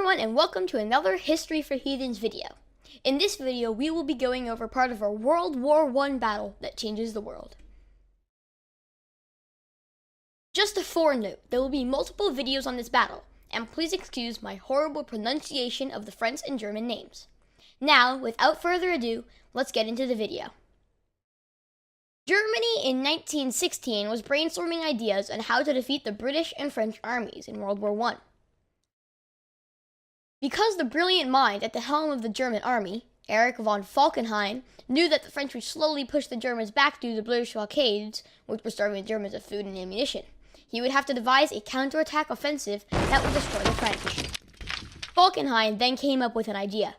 everyone, and welcome to another History for Heathens video. In this video, we will be going over part of a World War I battle that changes the world. Just a forenote, there will be multiple videos on this battle, and please excuse my horrible pronunciation of the French and German names. Now, without further ado, let's get into the video. Germany in 1916 was brainstorming ideas on how to defeat the British and French armies in World War I. Because the brilliant mind at the helm of the German army, Erich von Falkenhayn, knew that the French would slowly push the Germans back due to the British blockades, which were starving the Germans of food and ammunition, he would have to devise a counterattack offensive that would destroy the French. Falkenhayn then came up with an idea.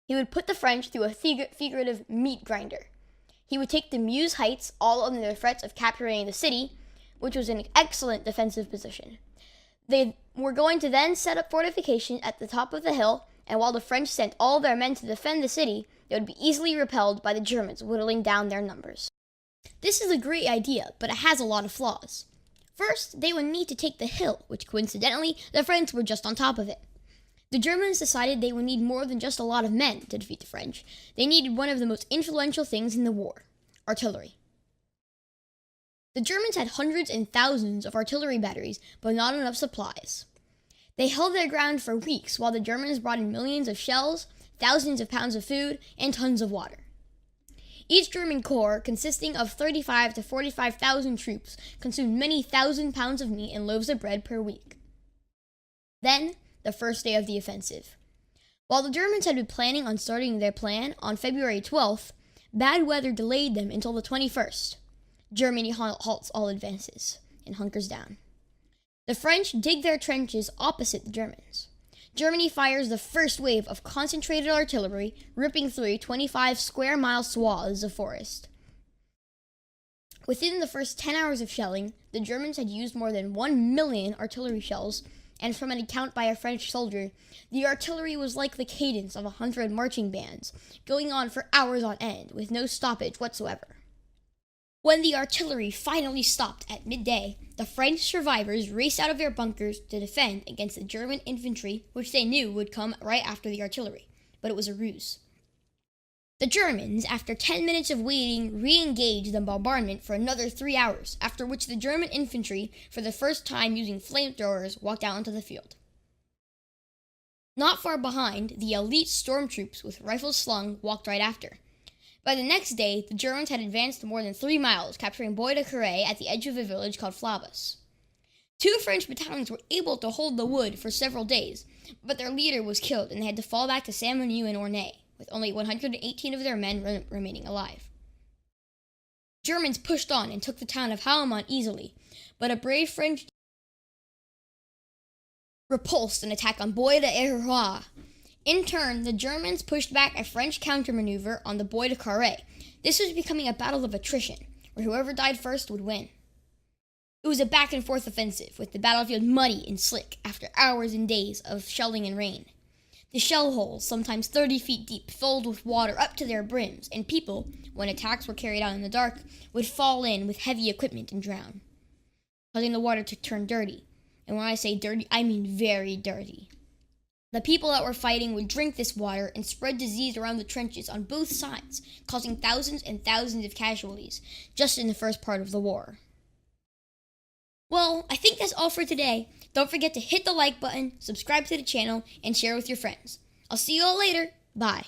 He would put the French through a figurative meat grinder. He would take the Meuse Heights, all under the threats of capturing the city, which was an excellent defensive position. They were going to then set up fortifications at the top of the hill, and while the French sent all their men to defend the city, they would be easily repelled by the Germans, whittling down their numbers. This is a great idea, but it has a lot of flaws. First, they would need to take the hill, which coincidentally, the French were just on top of it. The Germans decided they would need more than just a lot of men to defeat the French. They needed one of the most influential things in the war: artillery. The Germans had hundreds and thousands of artillery batteries, but not enough supplies. They held their ground for weeks while the Germans brought in millions of shells, thousands of pounds of food, and tons of water. Each German corps, consisting of 35,000 to 45,000 troops, consumed many thousand pounds of meat and loaves of bread per week. Then, the first day of the offensive. While the Germans had been planning on starting their plan on February 12th, bad weather delayed them until the 21st. Germany halts all advances and hunkers down. The French dig their trenches opposite the Germans. Germany fires the first wave of concentrated artillery, ripping through 25 square-mile swaths of forest. Within the first 10 hours of shelling, the Germans had used more than 1 million artillery shells, and from an account by a French soldier, the artillery was like the cadence of 100 marching bands, going on for hours on end, with no stoppage whatsoever. When the artillery finally stopped at midday, the French survivors raced out of their bunkers to defend against the German infantry, which they knew would come right after the artillery, but it was a ruse. The Germans, after 10 minutes of waiting, re-engaged the bombardment for another 3 hours, after which the German infantry, for the first time using flamethrowers, walked out onto the field. Not far behind, the elite stormtroops with rifles slung walked right after. By the next day, the Germans had advanced more than 3 miles, capturing Bois-de-Carré at the edge of a village called Flavus. 2 French battalions were able to hold the wood for several days, but their leader was killed and they had to fall back to Saint-Menu and Ornay, with only 118 of their men remaining alive. Germans pushed on and took the town of Haumont easily, but a brave French repulsed an attack on Bois-de-Carré. In turn, the Germans pushed back a French countermaneuver on the Bois-de-Carré. This was becoming a battle of attrition, where whoever died first would win. It was a back-and-forth offensive, with the battlefield muddy and slick after hours and days of shelling and rain. The shell holes, sometimes 30 feet deep, filled with water up to their brims, and people, when attacks were carried out in the dark, would fall in with heavy equipment and drown, causing the water to turn dirty. And when I say dirty, I mean very dirty. The people that were fighting would drink this water and spread disease around the trenches on both sides, causing thousands and thousands of casualties just in the first part of the war. Well, I think that's all for today. Don't forget to hit the like button, subscribe to the channel, and share with your friends. I'll see you all later. Bye.